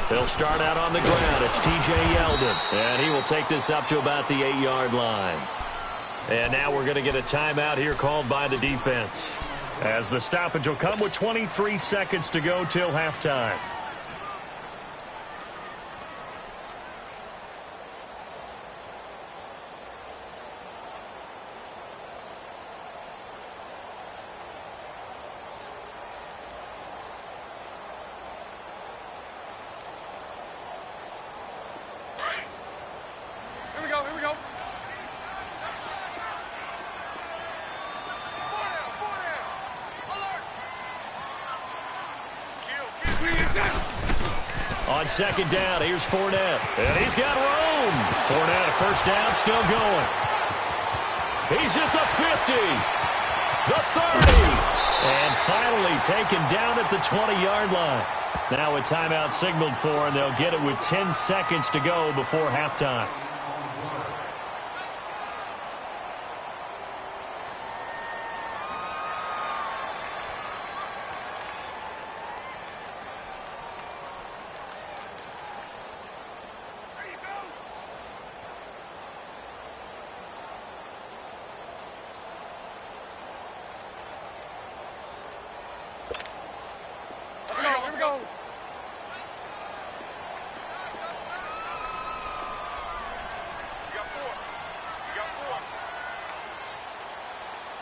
He'll start out on the ground. It's T.J. Yeldon, and he will take this up to about the 8-yard line. And now we're going to get a timeout here called by the defense, as the stoppage will come with 23 seconds to go till halftime. On second down, here's Fournette. And he's got room. Fournette, a first down, still going. He's at the 50. The 30. And finally taken down at the 20-yard line. Now a timeout signaled for, and they'll get it with 10 seconds to go before halftime.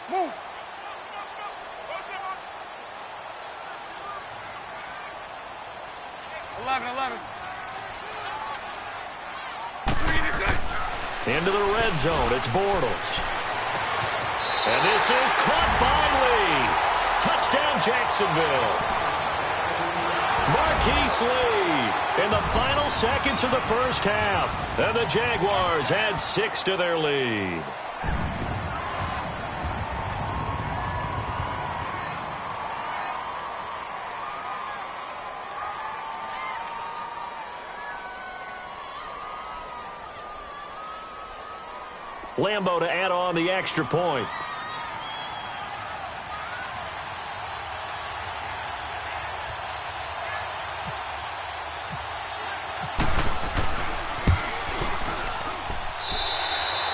Move. 11. Into the red zone, it's Bortles. And this is caught by Lee. Touchdown, Jacksonville. Marquise Lee in the final seconds of the first half. And the Jaguars add 6 to their lead. Lambeau to add on the extra point.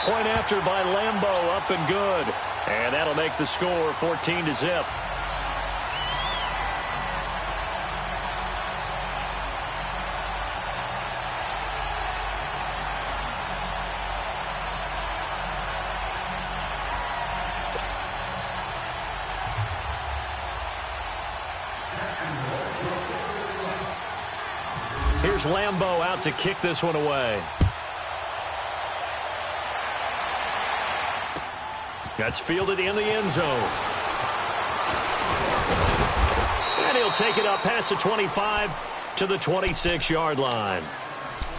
Point after by Lambeau, up and good. And that'll make the score 14-0. Here's Lambeau out to kick this one away. That's fielded in the end zone. And he'll take it up past the 25 to the 26-yard line.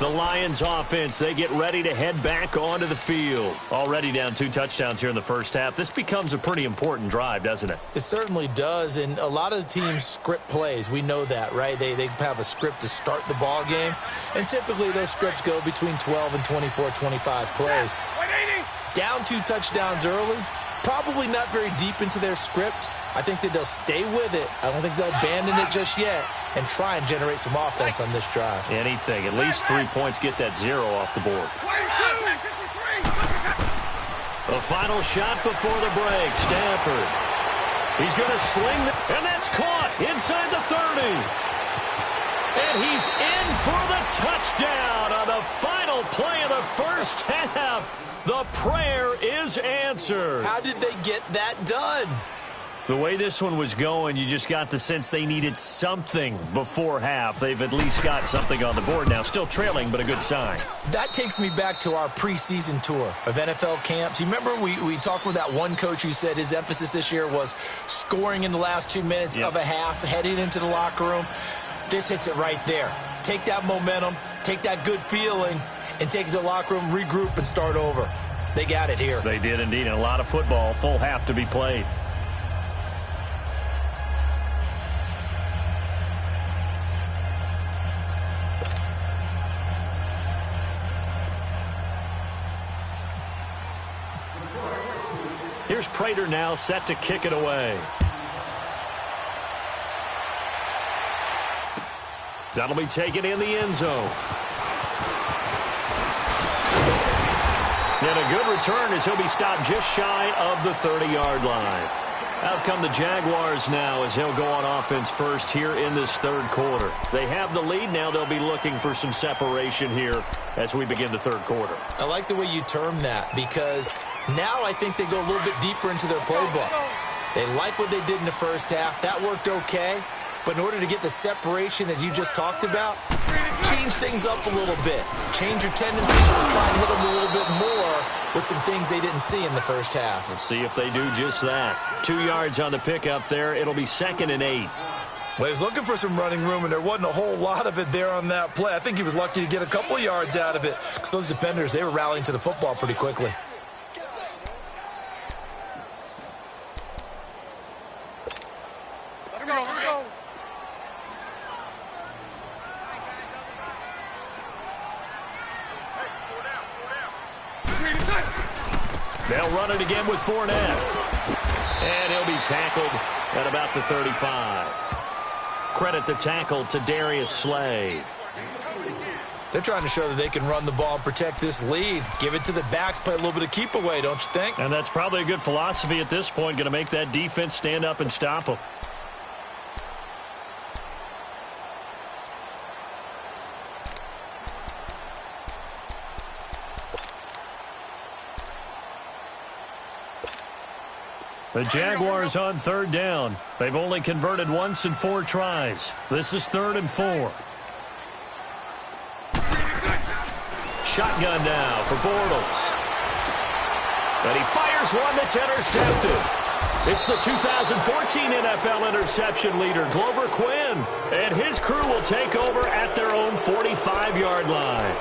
The Lions offense, they get ready to head back onto the field. Already down 2 touchdowns here in the first half. This becomes a pretty important drive, doesn't it? It certainly does, and a lot of the teams script plays. We know that, right? They have a script to start the ball game, and typically those scripts go between 12 and 24, 25 plays. Down 2 touchdowns early, probably not very deep into their script. I think that they'll stay with it. I don't think they'll abandon it just yet and try and generate some offense on this drive. Anything. At least 3 points, get that 0 off the board. The final shot before the break. Stafford. He's going to sling, and that's caught inside the 30. And he's in for the touchdown on the final play of the first half. The prayer is answered. How did they get that done? The way this one was going, you just got the sense they needed something before half. They've at least got something on the board now. Still trailing, but a good sign. That takes me back to our preseason tour of NFL camps. You remember we talked with that one coach who said his emphasis this year was scoring in the last 2 minutes of a half, heading into the locker room. This hits it right there. Take that momentum, take that good feeling, and take it to the locker room, regroup, and start over. They got it here. They did indeed, and a lot of football, full half to be played. Here's Prater now set to kick it away. That'll be taken in the end zone. And a good return as he'll be stopped just shy of the 30-yard line. Out come the Jaguars now as he'll go on offense first here in this third quarter. They have the lead. Now they'll be looking for some separation here as we begin the third quarter. I like the way you term that because now I think they go a little bit deeper into their playbook. They like what they did in the first half. That worked okay. But in order to get the separation that you just talked about, change things up a little bit. Change your tendencies and try and hit them a little bit more with some things they didn't see in the first half. Let's see if they do just that. 2 yards on the pickup there. It'll be 2nd and 8. Well, he was looking for some running room, and there wasn't a whole lot of it there on that play. I think he was lucky to get a couple of yards out of it because those defenders, they were rallying to the football pretty quickly. Let's go. They'll run it again with Fournette. And he'll be tackled at about the 35. Credit the tackle to Darius Slay. They're trying to show that they can run the ball and protect this lead. Give it to the backs, play a little bit of keep away, don't you think? And that's probably a good philosophy at this point, going to make that defense stand up and stop them. The Jaguars on 3rd down. They've only converted once in 4 tries. This is 3rd and 4. Shotgun now for Bortles. But he fires one that's intercepted. It's the 2014 NFL interception leader, Glover Quinn. And his crew will take over at their own 45-yard line.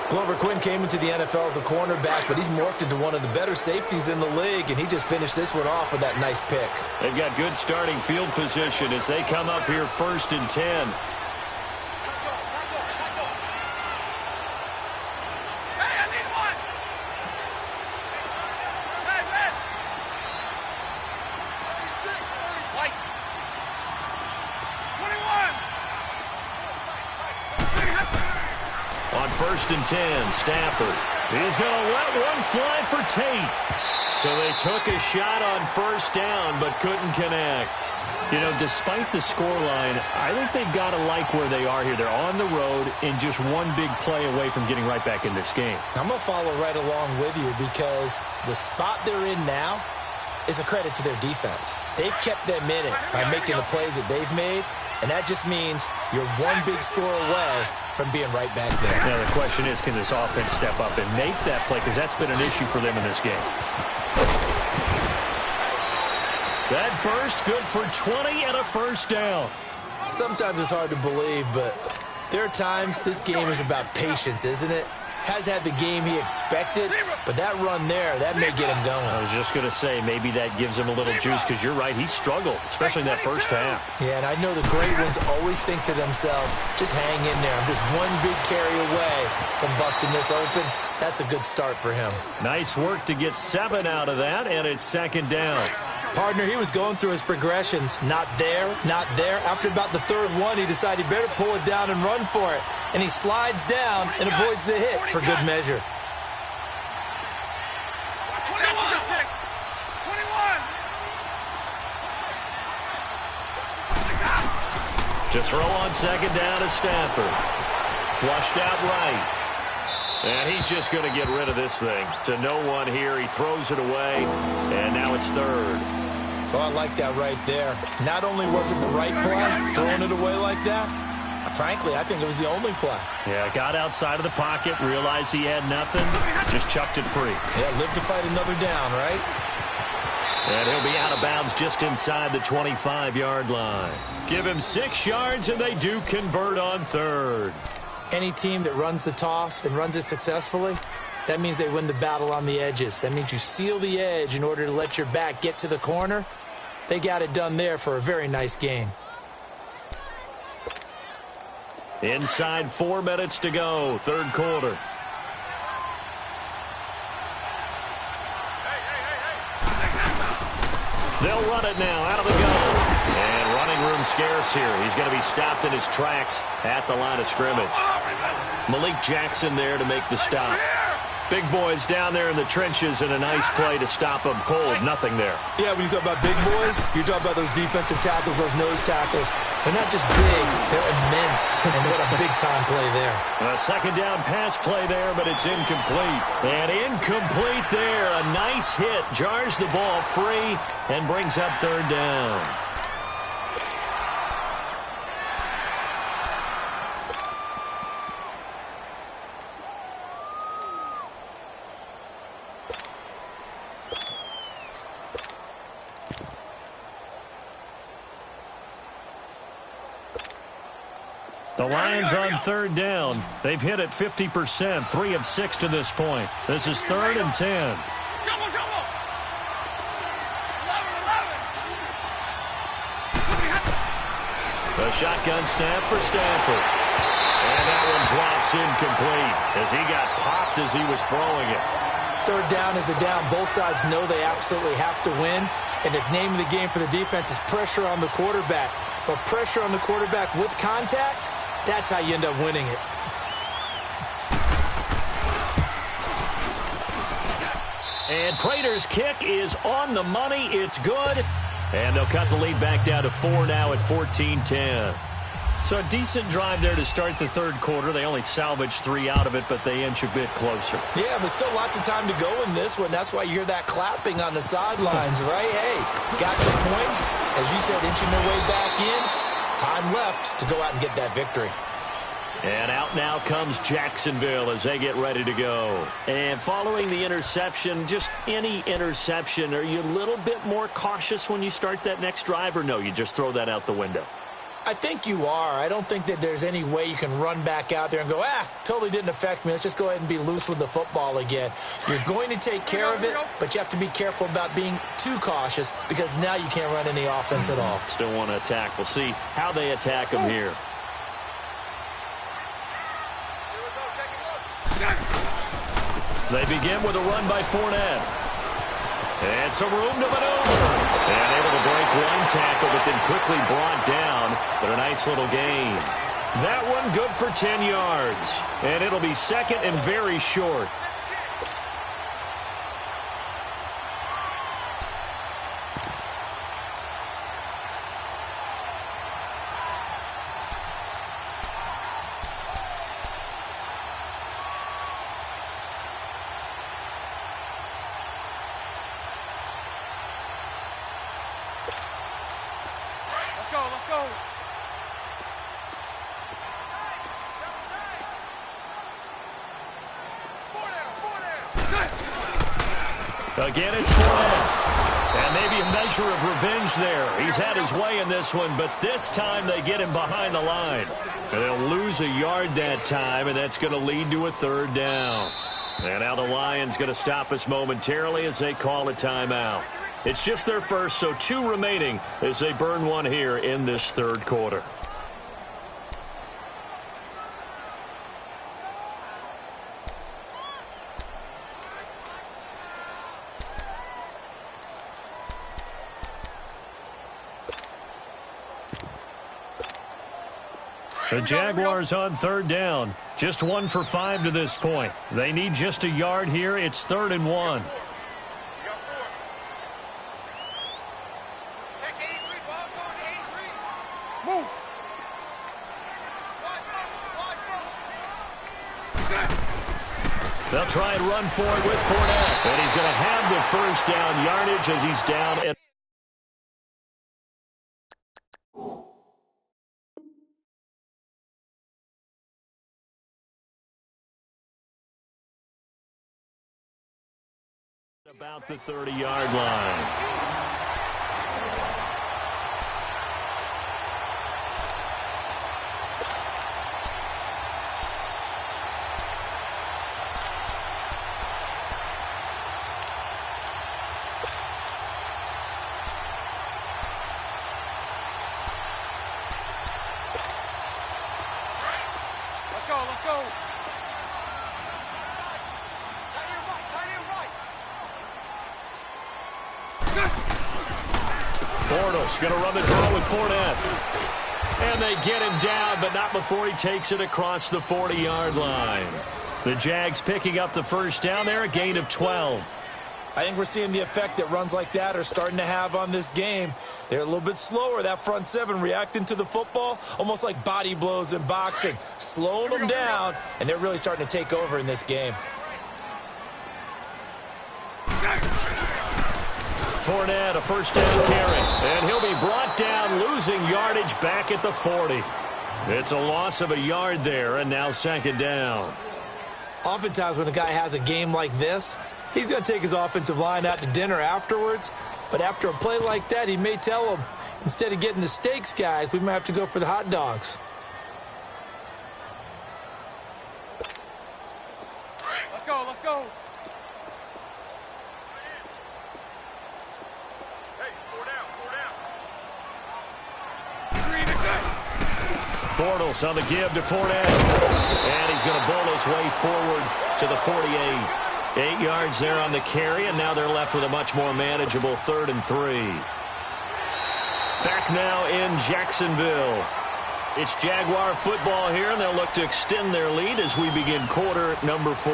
Glover Quinn came into the NFL as a cornerback, but he's morphed into one of the better safeties in the league, and he just finished this one off with that nice pick. They've got good starting field position as they come up here 1st and 10. On 1st and 10, Stafford. He's going to let one fly for Tate. So they took a shot on 1st down, but couldn't connect. You know, despite the scoreline, I think they've got to like where they are here. They're on the road and just one big play away from getting right back in this game. I'm going to follow right along with you because the spot they're in now is a credit to their defense. They've kept them in it by making the plays that they've made, and that just means you're one big score away from being right back there. Now, the question is, can this offense step up and make that play? Because that's been an issue for them in this game. That burst good for 20 and a 1st down. Sometimes it's hard to believe, but there are times this game is about patience, isn't it? Has had the game he expected, but that run there, that may get him going. I was just going to say, maybe that gives him a little juice because you're right, he struggled, especially in that 1st half. Yeah, and I know the great ones always think to themselves, just hang in there. I'm just one big carry away from busting this open. That's a good start for him. Nice work to get 7 out of that, and it's 2nd down. Partner, he was going through his progressions. Not there, not there. After about the 3rd one, he decided he better pull it down and run for it. And he slides down and avoids the hit for good measure. 21. To throw on 2nd down is Stafford. Flushed out right. And he's just going to get rid of this thing. To no one here. He throws it away. And now it's 3rd. Oh, I like that right there. Not only was it the right play, throwing it away like that, frankly, I think it was the only play. Yeah, got outside of the pocket, realized he had nothing, just chucked it free. Yeah, live to fight another down, right? And he'll be out of bounds just inside the 25-yard line. Give him 6 yards, and they do convert on 3rd. Any team that runs the toss and runs it successfully, that means they win the battle on the edges. That means you seal the edge in order to let your back get to the corner. They got it done there for a very nice game. Inside 4 minutes to go, 3rd quarter. They'll run it now out of the gun. And running room scarce here. He's going to be stopped in his tracks at the line of scrimmage. Malik Jackson there to make the stop. Big boys down there in the trenches, and a nice play to stop them cold. Nothing there. Yeah, when you talk about big boys, you're talking about those defensive tackles, those nose tackles. They're not just big, they're immense. And what a big-time play there. A second down pass play there, but it's incomplete. And incomplete there. A nice hit. Jars the ball free and brings up third down. The Lions on third down. They've hit it 50%, 3 of 6 to this point. This is 3rd and 10. A shotgun snap for Stafford. And that one drops incomplete as he got popped as he was throwing it. Third down is the down. Both sides know they absolutely have to win. And the name of the game for the defense is pressure on the quarterback. But pressure on the quarterback with contact, that's how you end up winning it. And Prater's kick is on the money. It's good. And they'll cut the lead back down to 4 now at 14-10. So a decent drive there to start the third quarter. They only salvaged 3 out of it, but they inch a bit closer. Yeah, but still lots of time to go in this one. That's why you hear that clapping on the sidelines, right? Hey, got some points. As you said, inching their way back in. Time left to go out and get that victory. And out now comes Jacksonville as they get ready to go. And following the interception, just any interception, are you a little bit more cautious when you start that next drive, or no, you just throw that out the window? I think you are. I don't think that there's any way you can run back out there and go, totally didn't affect me. Let's just go ahead and be loose with the football again. You're going to take care of it, but you have to be careful about being too cautious because now you can't run any offense at all. Still want to attack. We'll see how they attack them here. They begin with a run by Fournette. And some room to maneuver. And able to break one tackle, but then quickly brought down. But a nice little gain. That one good for 10 yards. And it'll be second and very short. Let's go. Again, it's Fournette. And maybe a measure of revenge there. He's had his way in this one, but this time they get him behind the line. And they'll lose a yard that time, and that's going to lead to a third down. And now the Lions going to stop us momentarily as they call a timeout. It's just their first, so 2 remaining as they burn one here in this third quarter. The Jaguars on third down. Just 1 for 5 to this point. They need just a yard here. It's 3rd and 1. They'll try and run for it with Fournette. And he's going to have the first down yardage as he's down at about the 30-yard line. Let's go. Bortles going to run the draw with Fournette. And they get him down, but not before he takes it across the 40-yard line. The Jags picking up the first down there, a gain of 12. I think we're seeing the effect that runs like that are starting to have on this game. They're a little bit slower, that front seven, reacting to the football, almost like body blows in boxing, slowing them down, and they're really starting to take over in this game. Fournette, a first down carry, and he'll be brought down, losing yardage back at the 40. It's a loss of a yard there, and now second down. Oftentimes when a guy has a game like this, he's going to take his offensive line out to dinner afterwards. But after a play like that, he may tell them, instead of getting the steaks, guys, we might have to go for the hot dogs. Let's go, let's go. Hey, 4 down, 4 down. Bortles on the give to Fournette. And he's going to bull his way forward to the 48. 8 yards there on the carry, and now they're left with a much more manageable 3rd and 3. Back now in Jacksonville. It's Jaguar football here, and they'll look to extend their lead as we begin quarter number 4.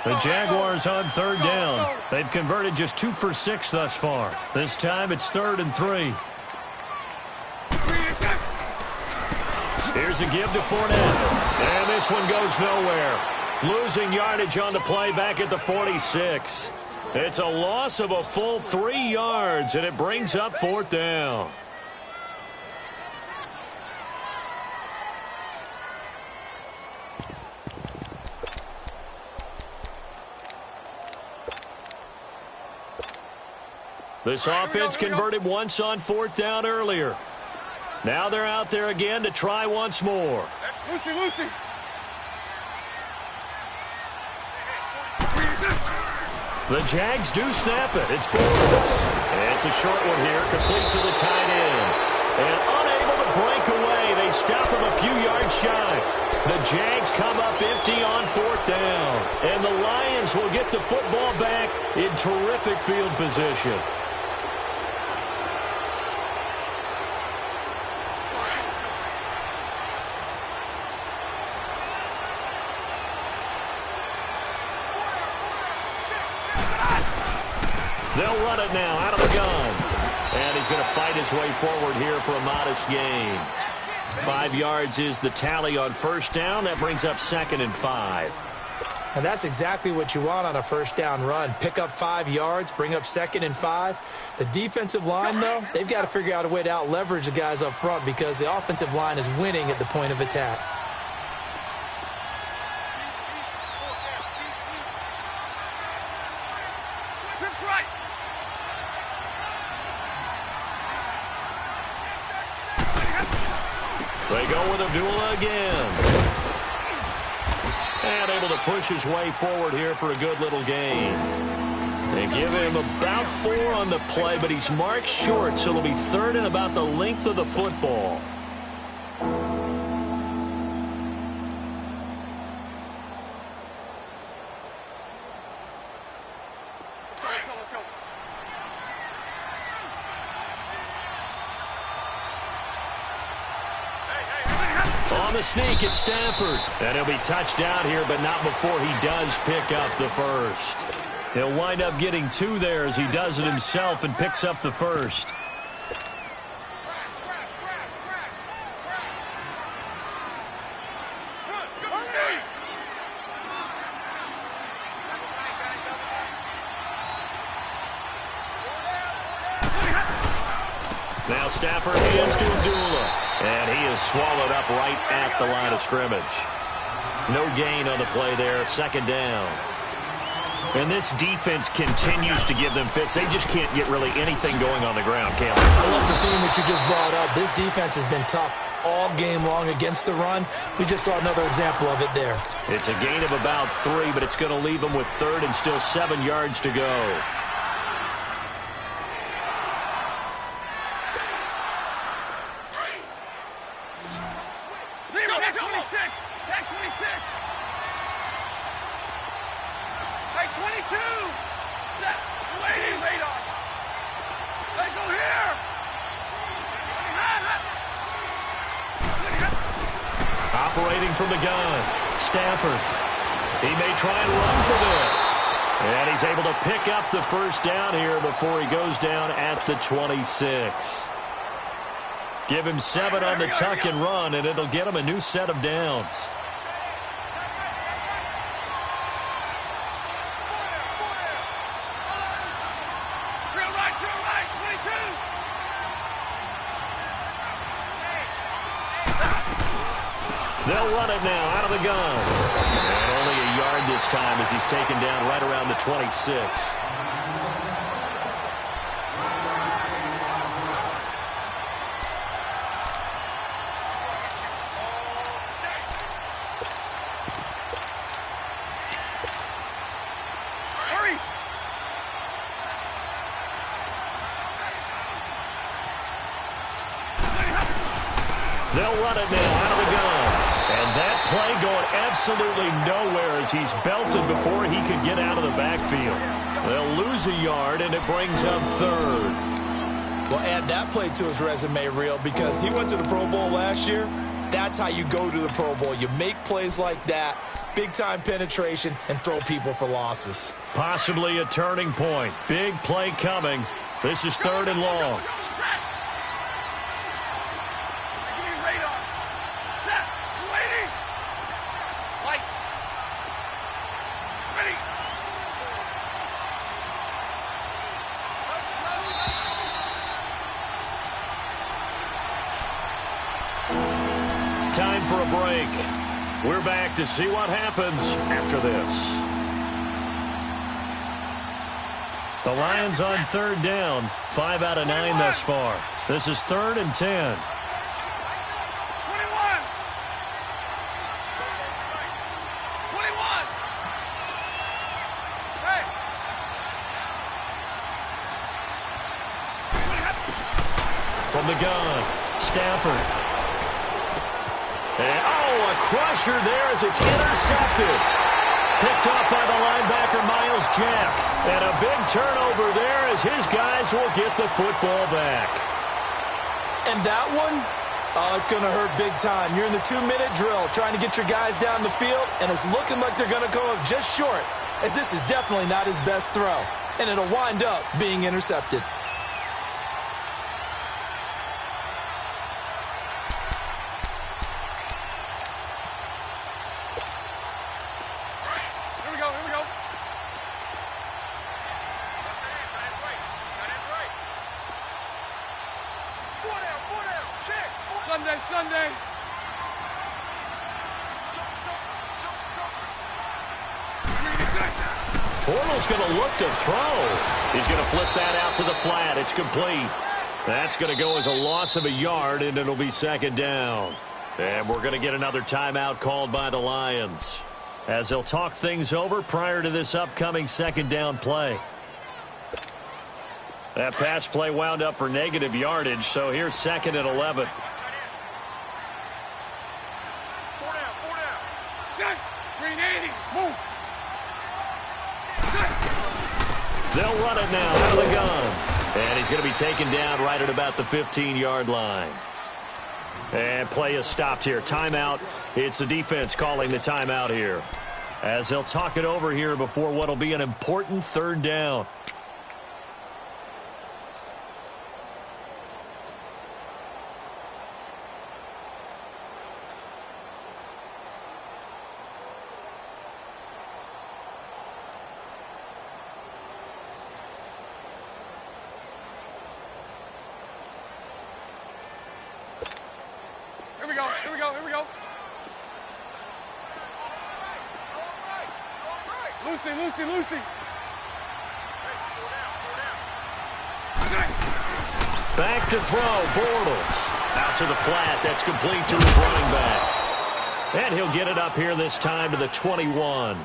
The Jaguars on 3rd down. They've converted just 2 for 6 thus far. This time it's 3rd and 3. Here's a give to Fournette. And this one goes nowhere. Losing yardage on the play back at the 46. It's a loss of a full 3 yards, and it brings up 4th down. This offense converted once on 4th down earlier. Now they're out there again to try once more. Lucy. The Jags do snap it. It's Bortles. It's a short one here, complete to the tight end. And unable to break away, they stop him a few yards shy. The Jags come up empty on 4th down. And the Lions will get the football back in terrific field position. They'll run it now out of the gun. And he's going to fight his way forward here for a modest gain. 5 yards is the tally on 1st down. That brings up 2nd and 5. And that's exactly what you want on a 1st down run. Pick up 5 yards, bring up 2nd and 5. The defensive line, though, they've got to figure out a way to out-leverage the guys up front because the offensive line is winning at the point of attack. They go with Abdullah again. And able to push his way forward here for a good little gain. They give him about 4 on the play, but he's marked short, so it'll be 3rd and about the length of the football. On the sneak, it's Stafford. And he'll be touched down here, but not before he does pick up the first. He'll wind up getting 2 there as he does it himself and picks up the first. Now Stafford hands to Abdullah. And he is swallowed up right at the line of scrimmage. No gain on the play there, 2nd down. And this defense continues to give them fits. They just can't get really anything going on the ground, can they? I love the theme that you just brought up. This defense has been tough all game long against the run. We just saw another example of it there. It's a gain of about 3, but it's going to leave them with 3rd and still 7 yards to go. Hey, 22! Set. Waiting. Radar. Hey, go here. Operating from the gun, Stafford. He may try and run for this. And he's able to pick up the first down here before he goes down at the 26. Give him 7 on the tuck and run, and it'll get him a new set of downs. Drill right, 22. They'll run it now out of the gun. And only a yard this time as he's taken down right around the 26. Hurry. They'll run it now out of the gun. And that play going absolutely nowhere as he's belted before he could get out of the backfield. They'll lose a yard, and it brings up third. Well, add that play to his resume reel because he went to the Pro Bowl last year. That's how you go to the Pro Bowl. You make plays like that, big-time penetration, and throw people for losses. Possibly a turning point. Big play coming. This is 3rd and long. Time for a break. We're back to see what happens after this. The Lions on 3rd down. 5 out of 9 thus far. This is 3rd and 10. 21. Hey. From the gun, Stafford. And, a crusher there as it's intercepted. Picked off by the linebacker, Miles Jack. And a big turnover there as his guys will get the football back. And that one, it's going to hurt big time. You're in the 2-minute drill trying to get your guys down the field, and it's looking like they're going to come up just short, as this is definitely not his best throw. And it'll wind up being intercepted. Sunday. Bortles going to look to throw. He's going to flip that out to the flat. It's complete. That's going to go as a loss of a yard, and it'll be 2nd down. And we're going to get another timeout called by the Lions as they'll talk things over prior to this upcoming 2nd down play. That pass play wound up for negative yardage, so here's 2nd and 11. They'll run it now out of the gun. And he's going to be taken down right at about the 15-yard line. And play is stopped here. Timeout. It's the defense calling the timeout here, as they'll talk it over here before what will be an important 3rd down. Here we go. Lucy. Back to throw, Bortles. Out to the flat, that's complete to his running back. And he'll get it up here this time to the 21.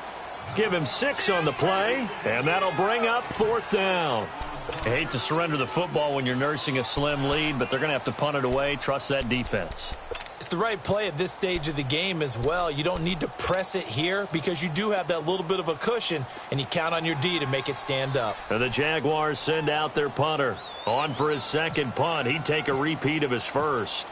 Give him 6 on the play, and that'll bring up 4th down. I hate to surrender the football when you're nursing a slim lead, but they're going to have to punt it away. Trust that defense. It's the right play at this stage of the game as well. You don't need to press it here because you do have that little bit of a cushion, and you count on your D to make it stand up. And the Jaguars send out their punter. On for his second punt. He'd take a repeat of his first.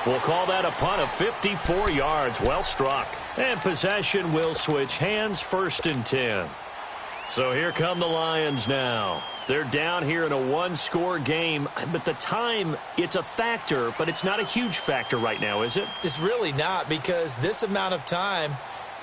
We'll call that a punt of 54 yards. Well struck. And possession will switch hands, 1st and 10. So here come the Lions now. They're down here in a one-score game, but the time, it's a factor, but it's not a huge factor right now, is it? It's really not, because this amount of time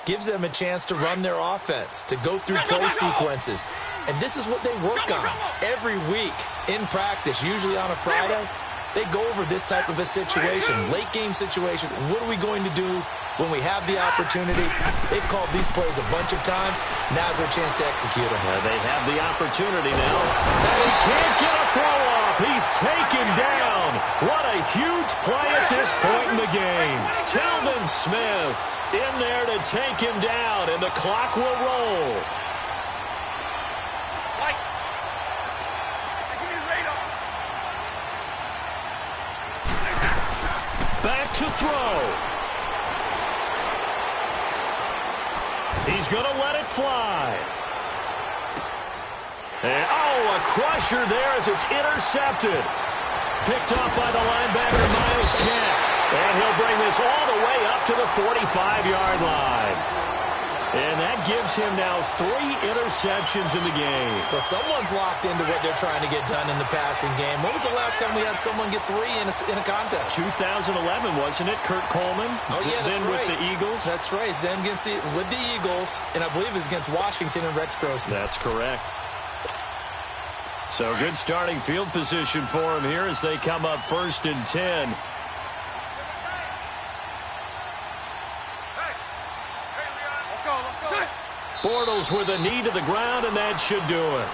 gives them a chance to run their offense, to go through play sequences. And this is what they work on every week in practice, usually on a Friday. They go over this type of a situation, late game situation. What are we going to do when we have the opportunity? They've called these plays a bunch of times. Now's their chance to execute them. They have the opportunity now. And he can't get a throw off. He's taken down. What a huge play at this point in the game. Telvin Smith in there to take him down, and the clock will roll. Back to throw. He's going to let it fly. And, a crusher there as it's intercepted. Picked off by the linebacker, Miles Jack. And he'll bring this all the way up to the 45-yard line. And that gives him now 3 interceptions in the game. Well, someone's locked into what they're trying to get done in the passing game. When was the last time we had someone get 3 in a contest? 2011, wasn't it? Kurt Coleman. Oh, yeah, that's then right. With the Eagles. That's right. It's then with the Eagles, and I believe it's against Washington and Rex Grossman. That's correct. So good starting field position for him here as they come up 1st and 10. Bortles with a knee to the ground, and that should do it.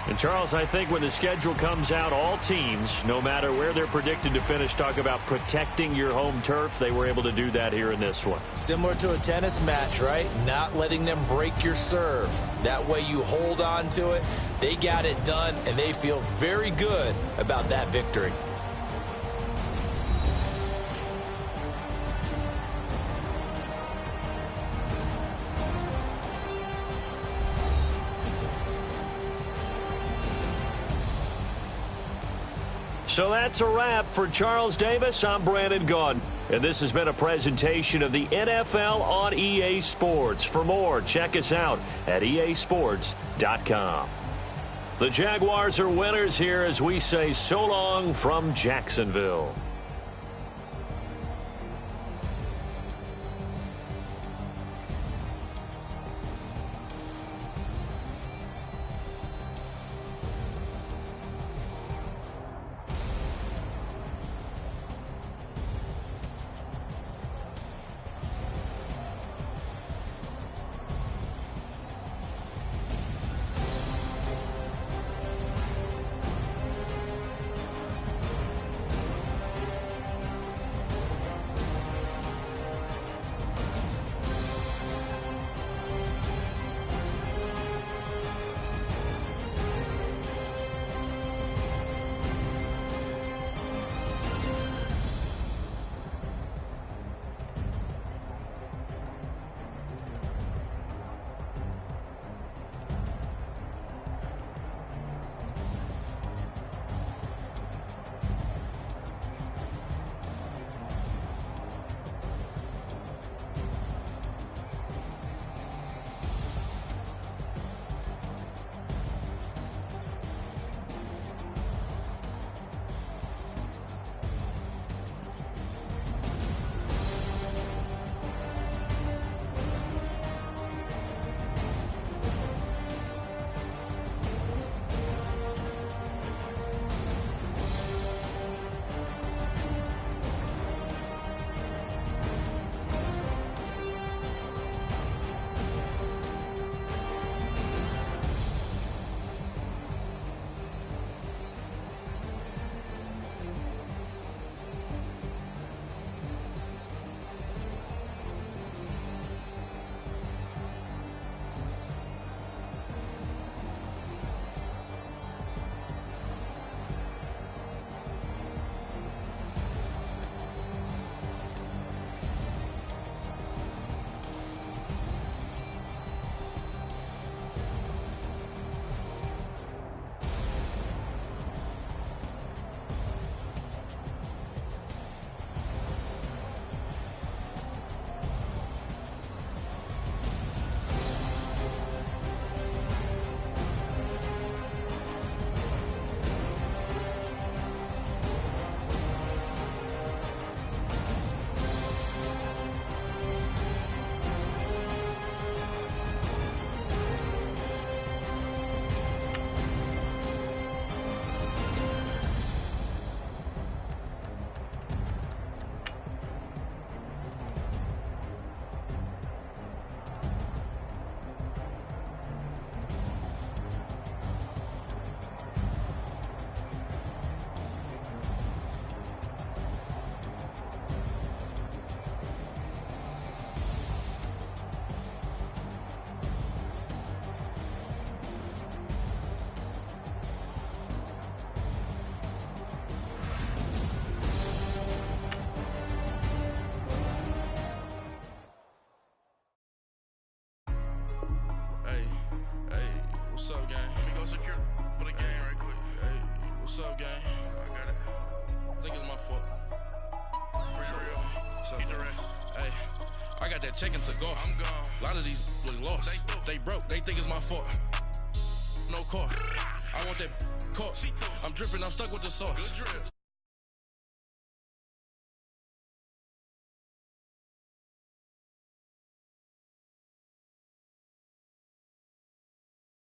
And, Charles, I think when the schedule comes out, all teams, no matter where they're predicted to finish, talk about protecting your home turf. They were able to do that here in this one. Similar to a tennis match, right? Not letting them break your serve. That way you hold on to it. They got it done, and they feel very good about that victory. So that's a wrap for Charles Davis. I'm Brandon Gunn, and this has been a presentation of the NFL on EA Sports. For more, check us out at easports.com. The Jaguars are winners here as we say so long from Jacksonville. What's up, gang? Let me go secure for the game right quick. Hey, what's up, gang? I got it. I think it's my fault. For real. What's up, Keep the gang? rest. Hey, I got that check-in to go. I'm gone. A lot of these look lost. They broke. They think it's my fault. No car. I want that car. I'm dripping. I'm stuck with the sauce. Good drip.